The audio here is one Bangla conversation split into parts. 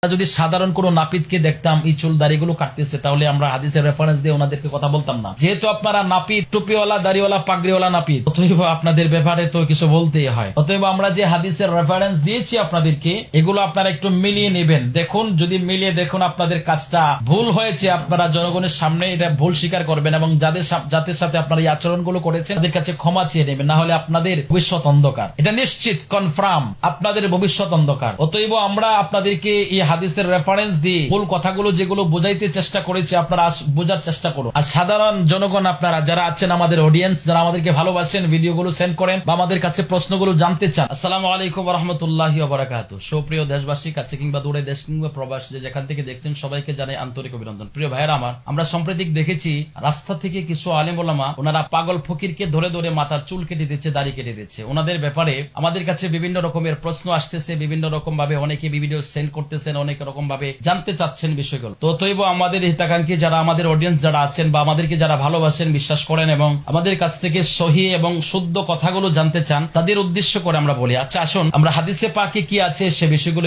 যদি সাধারণ কোনো নাপিতকে দেখতাম এই চুল দাড়িগুলো কাটতেছে, তাহলে আমরা হাদিসের রেফারেন্স দিয়ে ওনাদেরকে কথা বলতাম না। যেহেতু আপনারা নাপিত, টুপিওয়ালা, দাড়িওয়ালা, পাগড়িওয়ালা নাপিত, অতএব আপনাদের ব্যাপারে তো কিছু বলতেই হয়। অতএব আমরা যে হাদিসের রেফারেন্স দিয়েছি আপনাদেরকে, এগুলো আপনারা একটু মিলিয়ে নেবেন। দেখুন, যদি মিলিয়ে দেখুন আপনাদের কাজটা ভুল হয়েছে, আপনারা জনগণের সামনে এটা ভুল স্বীকার করবেন এবং যাদের সাথে আপনারা এই আচরণগুলো করেছেন তাদের কাছে ক্ষমা চেয়ে নেবেন, না হলে আপনাদের ভবিষ্যৎ অন্ধকার। এটা নিশ্চিত কনফার্ম, আপনাদের ভবিষ্যৎ অন্ধকার। অতএব আমরা আপনাদেরকে এই হাদিসের রেফারেন্স দিয়ে মূল কথাগুলো যেগুলো বোঝাইতে চেষ্টা করেছি আপনারা বোঝার চেষ্টা করুন। আর সাধারণ জনগণ আপনারা যারা আছেন, আমাদের অডিয়েন্স যারা আমাদেরকে ভালোবাসেন, ভিডিওগুলো সেন্ড করেন বা আমাদের কাছে প্রশ্নগুলো জানতে চান, আসসালামু আলাইকুম ওয়া রাহমাতুল্লাহি ওয়া বারাকাতুহু। সুপ্রিয় দেশবাসী, কাছে কিংবা দূরে, দেশ কিংবা প্রবাস, যেখান থেকে দেখছেন সবাইকে জানাই আন্তরিক অভিনন্দন। প্রিয় ভাইয়েরা আমার, আমরা সম্প্রতি দেখেছি রাস্তা থেকে কিছু আলেম ওলামা ওনারা পাগল ফকিরকে ধরে ধরে মাথার চুল কেটে দিচ্ছে, দাড়ি কেটে দিচ্ছে। ওনাদের ব্যাপারে আমাদের কাছে বিভিন্ন রকমের প্রশ্ন আসতেছে, বিভিন্ন রকম ভাবে অনেকে ভিডিও সেন্ড করতেছেন, অনেক রকম ভাবে জানতে চাচ্ছেন বিষয়গুলো। তো তৈব আমাদের হিতাকাঙ্ক্ষী যারা আমাদের অডিয়েন্স যারা আছেন বা আমাদেরকে যারা ভালোবাসেন, বিশ্বাস করেন এবং আমাদের কাছ থেকে সহি এবং শুদ্ধ কথাগুলো জানতে চান, তাদের উদ্দেশ্য করে আমরা বলি, আচ্ছা আসুন আমরা হাদিসে পাকে কি আছে সে বিষয়গুলো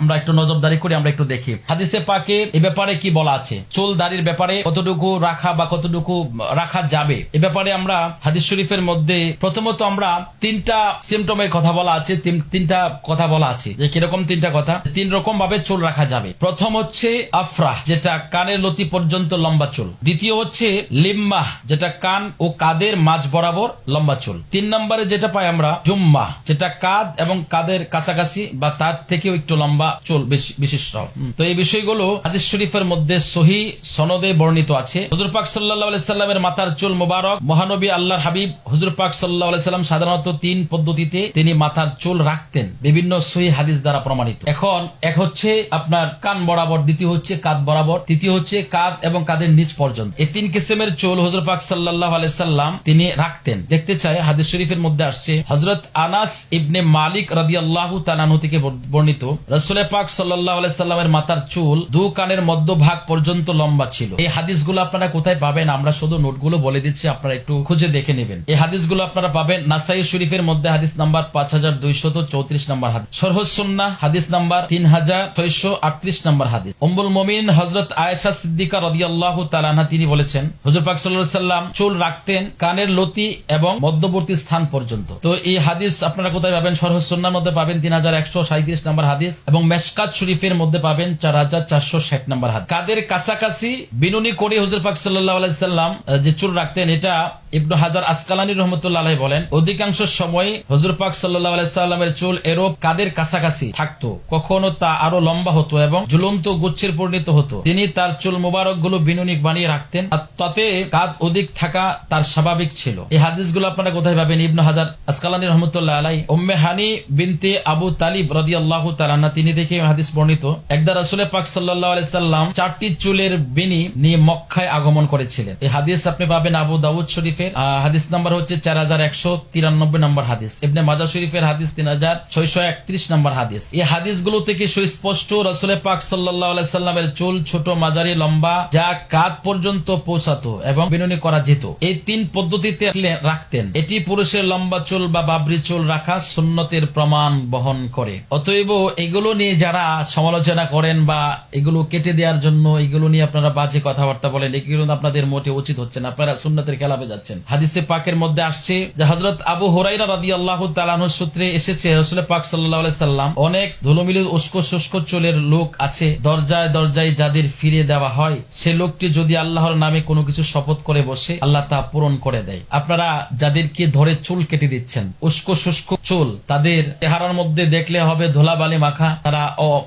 আমরা একটু নজরদারি করি, আমরা একটু দেখি হাদিসে পাকে এ ব্যাপারে কি বলা আছে। চুল দাড়ির ব্যাপারে কতটুকু রাখা বা কতটুকু রাখা যাবে এ ব্যাপারে আমরা হাদিস শরীফের মধ্যে প্রথমত আমরা তিনটা সিমটমের কথা বলা আছে, তিনটা কথা বলা আছে যে কিরকম তিনটা কথা। তিন রকম ভাবে চুল রাখা যাবে। প্রথম হচ্ছে আফরাহ, যেটা কানের লতি পর্যন্ত লম্বা চুল। দ্বিতীয় হচ্ছে লিম্মাহ, যেটা কান ও কাদের মাঝ বরাবর লম্বা চুল। 3 নম্বরে যেটা পাই আমরা জুম্মা, যেটা কাঁধ এবং কাদের কাছাকাছি বা তার থেকেও একটু লম্বা চুল বিশিষ্ট। তো এই বিষয়গুলো হাদিস শরীফের মধ্যে সহি সনদে বর্ণিত আছে। হুজুর পাক সাল্লাল্লাহু আলাইহি সাল্লামের মাথার চুল মোবারক, মহানবী আল্লাহর হাবিব হুজুর পাক সাল্লাল্লাহু আলাইহি সাল্লাম সাধারণত 3 পদ্ধতিতে তিনি মাথার চুল রাখতেন, বিভিন্ন সহি হাদিস দ্বারা প্রমাণিত। এখন এক হচ্ছে আপনার কান বরাবর, দ্বিতীয় হচ্ছে কাঁধ বরাবর, তৃতীয় হচ্ছে কাঁধ এবং কাঁধের নিচ পর্যন্ত। এই 3 কিসিমের চুল হুজুর পাক সাল্লাল্লাহু আলাইহি সাল্লাম তিনি রাখতেন। দেখতে চাই হাদিস শরীফের মধ্যে আসছে, হযরত আনাস ইবনে মালিক রাদিয়াল্লাহু তাআলা আনহু থেকে বর্ণিত, রাসূল পাক সাল্লাল্লাহু আলাইহি সাল্লামের মাথার চুল 2 কানের মধ্যভাগ পর্যন্ত লম্বা ছিল। এই হাদিসগুলো আপনারা কোথায় পাবেন? আমরা শুধু নোটগুলো বলে দিচ্ছি, আপনারা একটু খুঁজে দেখে নেবেন। এই হাদিসগুলো আপনারা পাবেন নাসাই শরীফের মধ্যে হাদিস নাম্বার 5234 নম্বর হাদিস, শরহ সুন্নাহ হাদিস নাম্বার 3638 নম্বর হাদিস। উম্মুল মুমিনিন হযরত আয়েশা সিদ্দিকা রাদিয়াল্লাহু তাআলা আনহা তিনি বলেছেন, হুজুর পাক সাল্লাল্লাহু আলাইহি সাল্লাম চুল রাখতেন কানের লতি এবং মধ্যবর্তী স্থান পর্যন্ত। তো এই হাদিস আপনারা কোথায় পাবেন? শরহ সুন্নাহর মধ্যে পাবেন 3137 নম্বর হাদিস এবং মেশকাত শরীফের মধ্যে পাবেন 4460 নম্বর হাদিস। কাদের কাছাকাছি বিনুনি করে হুজুর পাক সাল্লাল্লাহু আলাইহি সাল্লাম যে চুল রাখতেন, এটা ইবনে হাজার আসকালানী রাহমাতুল্লাহ আলাইহি বলেন, অধিকাংশ সময় হুজুর পাক সাল্লাল্লাহু আলাইহি সাল্লামের চুল এরূপ কাদের কাছাকাছি থাকতো, কখনো তা আরো লম্বা হতো এবং ঝুলন্ত গুচ্ছের পরিণত হতো। তিনি তার চুল মুবারক গুলো বিনুনি বানিয়ে রাখতেন, আর তাতে কাঁধ অধিক থাকা তার স্বাভাবিক ছিল। এই হাদিসগুলো আপনারা কোথায় পাবেন? ইবনে হাজার আসকালানী রাহমাতুল্লাহ আলাইহি উম্মে হানি বিনতে আবু তালিব রাদিয়াল্লাহু তাআলা আনহা তিনি থেকে হাদিস বর্ণিত, একদা রাসূল পাক সাল্লাল্লাহু আলাইহি সাল্লাম 4টি চুলের বিনি নিয়ে মক্কায় আগমন করেছিলেন। এই হাদিস আপনি পাবেন আবু দাউদ শরীফের হাদিস নাম্বার হচ্ছে 4193 নম্বর হাদিস, ইবনে মাজাহ শরীফের হাদিস 3631 নম্বর হাদিস। এই হাদিসগুলো থেকে সুস্পষ্ট রাসূল পাক সাল্লাল্লাহু আলাইহি সাল্লামের চুল ছোট, মাঝারি, লম্বা, যা কাঁধ পর্যন্ত পৌঁছাতো এবং বিনুনি করা যেত। এই 3 পদ্ধতিতে রাখতেন। এটি পুরুষের লম্বা চুল বা বাবরি চুল রাখা সুন্নতের প্রমাণ বহন করে। অতএব এগুলো নিয়ে যারা সমালোচনা করেন বা এগুলো কেটে দেওয়ার জন্য এগুলো নিয়ে আপনারা বাজে কথাবার্তা বলেন, এগুলো আপনাদের মোটে উচিত হচ্ছে না, আপনারা সুন্নতের খেলাফে যাচ্ছেন। হাদিসে পাকের মধ্যে আসছে যে হযরত আবু হুরায়রা রাদিয়াল্লাহু তাআলা আনহু সূত্রে এসেছে, রাসূল পাক সাল্লাল্লাহু আলাইহি সাল্লাম অনেক ধুলোমিলি উস্কো শুষ্ক চুলের লোক আছে, দরজায় দরজায় যাদের ফিরিয়ে দেওয়া হয়, সে লোকটি যদি আল্লাহর নামে কোনো কিছু শপথ করে বসে, আল্লাহ তা পূরণ করে দেয়। আপনারা যাদেরকে ধরে চুল কেটে দিচ্ছেন, উস্কো শুষ্ক চুল, তাদের চেহারার মধ্যে দেখলে হবে ধুলাবালি মাখা, তারা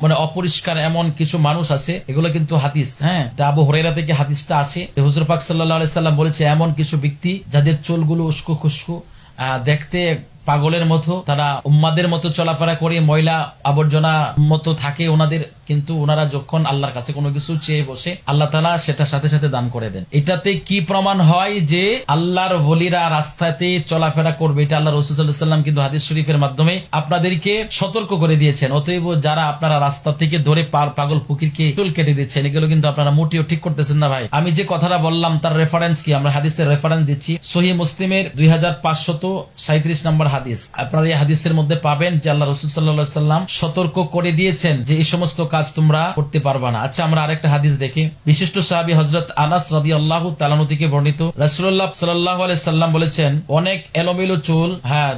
মানে অপরিষ্কার এমন কিছু মানুষ আছে। এগুলো কিন্তু হাদিস, হ্যাঁ, আবু হুরায়রা থেকে হাদিসটা আছে। হুজুর পাক সাল্লাল্লাহু আলাইহি সাল্লাম বলেছে, এমন কিছু ব্যক্তি যাদের চুলগুলো উস্কো খুস্কো, দেখতে পাগলের মতো, তারা উম্মাদের মতো চলাফেরা করে, ময়লা আবর্জনা মতো থাকে ওনাদের, কিন্তু ওনারা যখন আল্লাহর কাছে কোনো কিছু চেয়ে বসে, আল্লাহ তাআলা সেটা সাথে সাথে দান করে দেন। এটাতে কি প্রমাণ হয় যে আল্লাহর ওলিরা রাস্তাতে চলাফেরা করবে? এটা আল্লাহ রাসূল সাল্লাল্লাহু আলাইহি ওয়াসাল্লাম কিন্তু হাদিস শরীফের মাধ্যমে আপনাদেরকে সতর্ক করে দিয়েছেন। অতএব যারা আপনারা রাস্তা থেকে ধরে পাগল ফকিরকে চুল কেটে দিচ্ছেন, এগুলো কিন্তু আপনারা মোটেও ঠিক করতেছেন না ভাই। আমি যে কথাটা বললাম তার রেফারেন্স কি? আমরা হাদিসের রেফারেন্স দিচ্ছি, সহিহ মুসলিমের 2537 নম্বর হাদিস আপনারা এই হাদিসের মধ্যে পাবেন যে আল্লাহ রাসূল সাল্লাল্লাহু আলাইহি সাল্লাম সতর্ক করে দিয়েছেন যে এই সমস্ত কাজ তোমরা করতে পারবা না। আচ্ছা, আমরা আরেকটা হাদিস দেখি। বিশিষ্ট সাহাবী হযরত আনাস রাদিয়াল্লাহু তাআলা আনহু থেকে বর্ণিত, রাসূলুল্লাহ সাল্লাল্লাহু আলাইহি সাল্লাম বলেছেন, অনেক এলোমেলো চুল,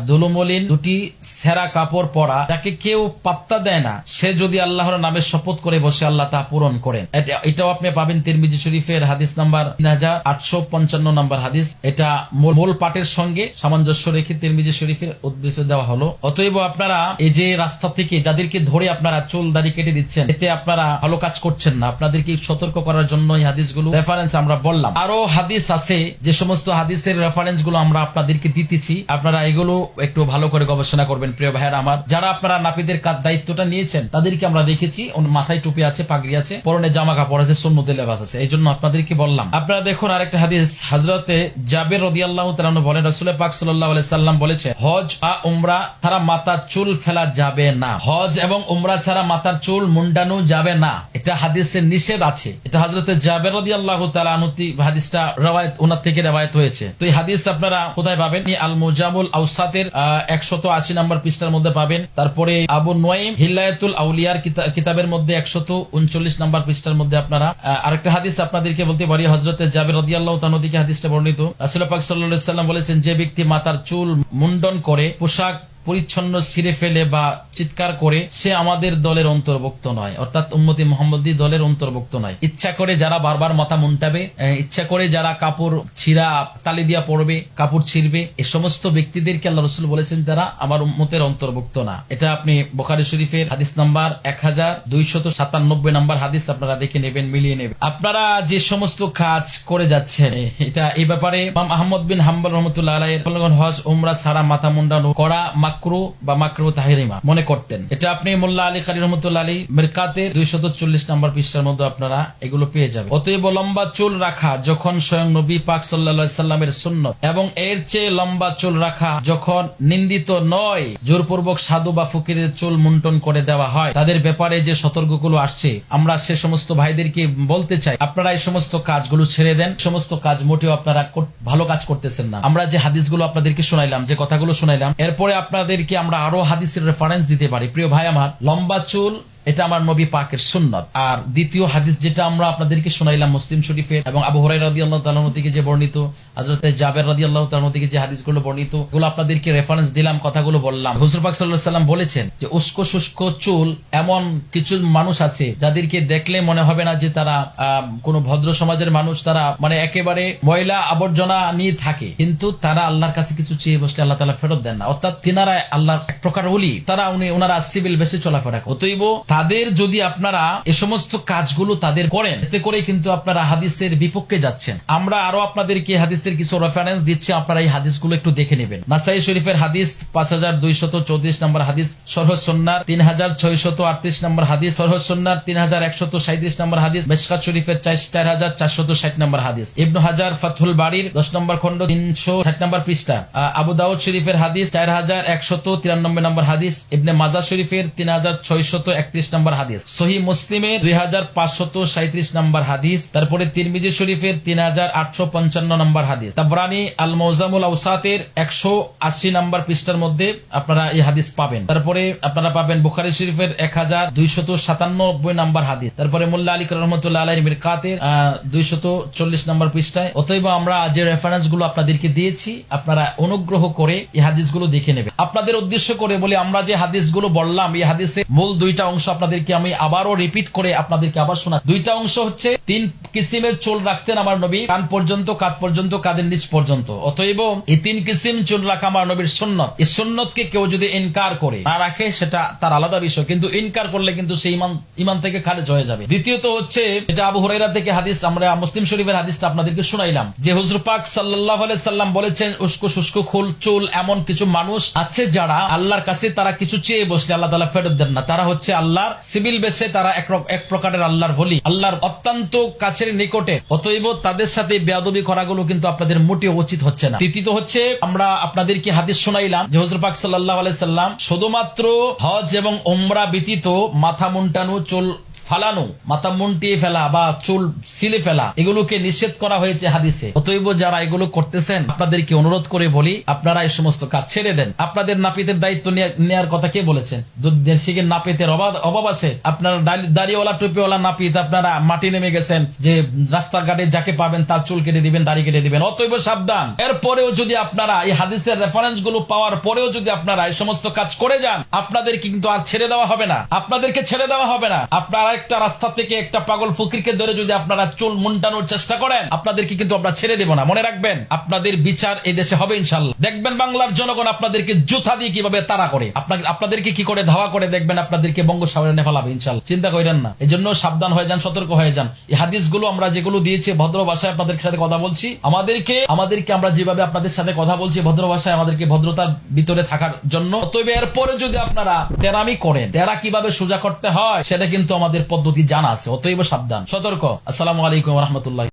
ধুলোমলিন দুটি ছেঁড়া কাপড় পরা, যাকে কেউ পাত্তা দেয় না, সে যদি আল্লাহর নামে শপথ করে বসে আল্লাহ তা পূরণ করেন। এটাও আপনি পাবেন তিরমিজি শরীফের হাদিস নাম্বার 3855 নম্বর হাদিস। এটা মূল পাঠের সঙ্গে সামঞ্জস্য রেখে তিরমিজি শরীফের উদ্ধৃতি দেওয়া হলো। অতএব আপনারা এই যে রাস্তা থেকে যাদেরকে ধরে আপনারা চুল দাড়ি কেটে দিচ্ছেন, এতে আপনারা ভালো কাজ করছেন না। আপনাদেরকে সতর্ক করার জন্য এই হাদিসগুলো রেফারেন্স আমরা বললাম। আরো হাদিস আছে, যে সমস্ত হাদিসের রেফারেন্স গুলো আমরা আপনাদেরকে দিতেছি, আপনারা এগুলো একটু ভালো করে গবেষণা করবেন। প্রিয় ভাইয়েরা আমার, যারা আপনারা নাপিদের দায়িত্বটা নিয়েছেন তাদেরকে আমরা দেখেছি মাথায় টুপি আছে, পাগড়ি আছে, পরনে জামা কাপড় আছে, সুন্নতে লেবাস আছে, এই জন্য আপনাদেরকে বললাম। আপনারা দেখুন আরেকটা হাদিস, হযরতে জাবের রাদিয়াল্লাহু তাআলা আনহু বলেন, রাসূল পাক সাল্লাল্লাহু আলাইহি সাল্লাম বলেছে, হজ বা উমরা ছাড়া মাথার চুল ফেলা যাবে না। হজ এবং উমরা ছাড়া মাথার চুল মুন্ডানো যাবে না, এটা হাদিসের নিষেধ আছে। এটা হযরতে জাবের রাদিয়াল্লাহু তাআলা আনহু হাদিসটা রওয়ায়াত ওনার থেকে রওয়ায়াত হয়েছে। তো এই হাদিস আপনারা কোথায় পাবেন? আল মুজামুল আওসাতের 180 নম্বর পৃষ্ঠার মধ্যে পাবেন। তারপরে আবু নুয়াইম হিলায়াতুল আউলিয়ার কিতাবের মধ্যে 139 নম্বর পৃষ্ঠার মধ্যে আপনারা আরেকটা হাদিস আপনাদেরকে বলতে পারি, হযরতে জাবের রাদিয়াল্লাহু তাআলা থেকে হাদিসটা বর্ণিত। রাসূল পাক সাল্লাল্লাহু আলাইহি সাল্লাম বলেছেন, যে ব্যক্তি মাথার চুল মুন্ডন করে, পোশাক পরিচ্ছন্ন ছিঁড়ে ফেলে বা চিৎকার করে, সে আমাদের দলের অন্তর্ভুক্ত নয়, অর্থাৎ উম্মতি মুহাম্মদী দলের অন্তর্ভুক্ত নয়। ইচ্ছা করে যারা বারবার মাথা মুন্টাবে, ইচ্ছা করে যারা কাপড় ছিঁড়া তালি দিয়া পড়বে, কাপড় ছিঁড়বে, এই সমস্ত ব্যক্তিদেরকে আল্লাহ রাসূল বলেছেন তারা আমার উম্মতের অন্তর্ভুক্ত না। এটা আপনি বুখারী শরীফের হাদিস নাম্বার 1297 নম্বর হাদিস আপনারা দেখে নেবেন, মিলিয়ে নেবেন। আপনারা যে সমস্ত কাজ করে যাচ্ছেন, এটা এই ব্যাপারে ইমাম আহমদ বিন হাম্বল রাহমাতুল্লাহ আলাইহি হজ উমরা ছাড়া মাথা মুন্ডানো করা মাকরু বা মাকরু তাহরিমা মনে করতেন। এটা আপনি মোল্লা আলী কারি রহমতুল্লাহ আলী মিরকাতের 240 নম্বর পৃষ্ঠার মধ্যে আপনারা এগুলো পেয়ে যাবেন। অতএব লম্বা চুল রাখা যখন স্বয়ং নবী পাক সাল্লাল্লাহু আলাইহি সাল্লামের সুন্নাত, এবং এর চেয়ে লম্বা চুল রাখা যখন নিন্দিত নয়, জোরপূর্বক সাধু বা ফকিরের চুল মুন্টন করে দেওয়া হয়, তাদের ব্যাপারে যে সতর্কগুলো আসছে, আমরা সে সমস্ত ভাইদেরকে বলতে চাই, আপনারা এই সমস্ত কাজগুলো ছেড়ে দেন। সমস্ত কাজ মোটেও আপনারা ভালো কাজ করতেছেন না। আমরা যে হাদিসগুলো আপনাদেরকে শোনাইলাম, যে কথাগুলো শোনাইলাম, এরপরে আপনাদেরকে আমরা আরো হাদিসের রেফারেন্স দিতে পারি। প্রিয় ভাই আমার, লম্বা চুল এটা আমার নবী পাকের সুন্নাত। আর দ্বিতীয় হাদিস যেটা আমরা আপনাদেরকে শোনাইলাম মুসলিম শরীফের এবং আবু হুরায়রা রাদিয়াল্লাহু তাআলা আনহু থেকে যে বর্ণিত, হযরতে জাবের রাদিয়াল্লাহু তাআলা আনহু থেকে যে হাদিসগুলো বর্ণিত, এগুলো আপনাদেরকে রেফারেন্স দিলাম, কথাগুলো বললাম। হুজুর পাক সাল্লাল্লাহু আলাইহি সাল্লাম বলেছেন যে উস্কো শুষ্ক চুল এমন কিছু মানুষ আছে যাদেরকে দেখলে মনে হবে না যে তারা কোনো ভদ্র সমাজের মানুষ, তারা মানে একেবারে ময়লা আবর্জনা নিয়ে থাকে, কিন্তু তারা আল্লাহর কাছে কিছু চেয়ে বসলে আল্লাহ তাআলা ফেরত দেন না, অর্থাৎ তিনারা আল্লাহর এক প্রকার ওলি, তারা ওনারা সিভিল বেশি চলাফেরা। অতএব তাদের যদি আপনারা এ সমস্ত কাজগুলো তাদের করেন, এতে করে কিন্তু আপনারা হাদিসের বিপক্ষে যাচ্ছেন। আমরা আরো আপনাদেরকে হাদিসের কিছু রেফারেন্স দিচ্ছি, আপনারা এই হাদিসগুলো একটু দেখে নেবেন। নাসাই শরীফের হাদিস 5234 নম্বর হাদিস, শরহ সুন্নাহ 3638 নম্বর হাদিস, শরহ সুন্নাহ 3137 নম্বর হাদিস, মিশকাত শরীফের 4460 নম্বর হাদিস, ইবনে হাজার ফাতহুল বারীর 10 নম্বর খণ্ড 360 নম্বর পৃষ্ঠা, আবু দাউদ শরীফের হাদিস 4193 নম্বর হাদিস, ইবনে মাজাহ শরীফের 3631 নম্বর হাদিস, সহিহ মুসলিমের 2537 নম্বর হাদিস, তারপরে তিরমিজি শরীফের 3855 নম্বর হাদিস, তাবরানী আল মুজামুল আওসাতের 180 নম্বর পৃষ্ঠার মধ্যে আপনারা এই হাদিস পাবেন। তারপরে আপনারা পাবেন বুখারী শরীফের 1297 নম্বর হাদিস, তারপরে মোল্লা আলী রহমতুল্লাহ আলাইহির মিরকাতের 240 নম্বর পৃষ্ঠায়। অতএব আমরা যে রেফারেন্স গুলো আপনাদেরকে দিয়েছি, আপনারা অনুগ্রহ করে এই হাদিসগুলো দেখে নেবেন। আপনাদের উদ্দেশ্য করে বলি, আমরা যে হাদিসগুলো বললাম, এই হাদিসে মূল দুইটা অংশ আপনাদেরকে আমি আবারও রিপিট করে আপনাদেরকে আবার শোনা। দুইটা অংশ হচ্ছে, 3 কিসিমের চুল রাখতেন আমার নবী, কান পর্যন্ত, কাঁধ পর্যন্ত, কাঁধের নিচ পর্যন্ত। অতএব এই 3 কিসিম চুল রাখা আমার নবীর সুন্নাত। এই সুন্নতকে কেউ যদি ইনকার করে না রাখে, সেটা তার আলাদা বিষয়, কিন্তু ইনকার করলে কিন্তু সেই ইমান থেকে খারিজ হয়ে যাবে। দ্বিতীয়ত হচ্ছে, এটা আবু হুরায়রা থেকে হাদিস, আমরা মুসলিম শরীফের হাদিসটা আপনাদেরকে শোনাইলাম, যে হুজুর পাক সাল্লাল্লাহু আলাইহি সাল্লাম বলেছেন, উস্কো শুষ্ক চুল এমন কিছু মানুষ আছে যারা আল্লাহর কাছে তারা কিছু চেয়ে বসলে আল্লাহ তাআলা ফেরত দেন না। তারা হচ্ছে আল্লাহর সিভিল বেশে, তারা এক প্রকারের আল্লাহর ওলি, আল্লাহর অত্যন্ত কাছের নিকটে। অতএব তাদের সাথে বেয়াদবি করাগুলো কিন্তু আপনাদের মোটেও উচিত হচ্ছে না। তৃতীয়ত হচ্ছে, আমরা আপনাদেরকে হাদিস শোনাইলাম যে হুজুর পাক সাল্লাল্লাহু আলাইহি সাল্লাম শুধুমাত্র হজ এবং উমরা ব্যতীত মাথা মুন্টানো, চুল ফালানো, মাথা মুন্টিয়ে ফেলা বা চুল ছিলে ফেলা, এগুলোকে নিষেধ করা হয়েছে হাদিসে। অতএব যারা এগুলো করতেছেন আপনাদেরকে অনুরোধ করে বলি, আপনারা এই সমস্ত কাজ ছেড়ে দেন। আপনাদের নাপিতের দায়িত্ব নেওয়ার কথা কে বলেছেন? দেশিকে নাপিতের অভাব আছে? আপনার দাড়িওয়ালা টুপিওয়ালা নাপিত, আপনারা মাটি নেমে গেছেন যে রাস্তাঘাটে যাকে পাবেন তার চুল কেটে দিবেন, দাড়ি কেটে দিবেন। অতএব সাবধান। এরপরেও যদি আপনারা এই হাদিসের রেফারেন্স গুলো পাওয়ার পরেও যদি আপনারা এই সমস্ত কাজ করে যান, আপনাদেরকে কিন্তু আর ছেড়ে দেওয়া হবে না, আপনাদেরকে ছেড়ে দেওয়া হবে না। আপনারা একটা রাস্তা থেকে একটা পাগল ফকিরকে ধরে যদি আপনারা চুল মুন্ডানোর চেষ্টা করেন, আপনাদেরকে কিন্তু আমরা ছেড়ে দেব না। মনে রাখবেন, আপনাদের বিচার এই দেশে হবে ইনশাল্লাহ। দেখবেন বাংলার জনগণ আপনাদেরকে জুতা দিয়ে কিভাবে তাড়া করে, আপনাদেরকে কি করে ধাওয়া করে, দেখবেন আপনাদেরকে বঙ্গোপসাগরে ফেলাবে ইনশাল্লাহ। চিন্তা করেন না। এই জন্য সাবধান হয়ে যান, সতর্ক হয়ে যান। এই হাদিসগুলো আমরা যেগুলো দিয়েছি ভদ্র ভাষায় আপনাদের সাথে কথা বলছি, আমাদেরকে আমরা যেভাবে আপনাদের সাথে কথা বলছি ভদ্র ভাষায়, আমাদেরকে ভদ্রতার ভিতরে থাকার জন্য। তবে এরপরে যদি আপনারা তেরামি করেন, তেরা কিভাবে সোজা করতে হয় সেটা কিন্তু আমাদের পদ্ধতি জানা আছে। অতএব সাবধান, সতর্ক। আসসালামু আলাইকুম ওয়া রাহমাতুল্লাহ।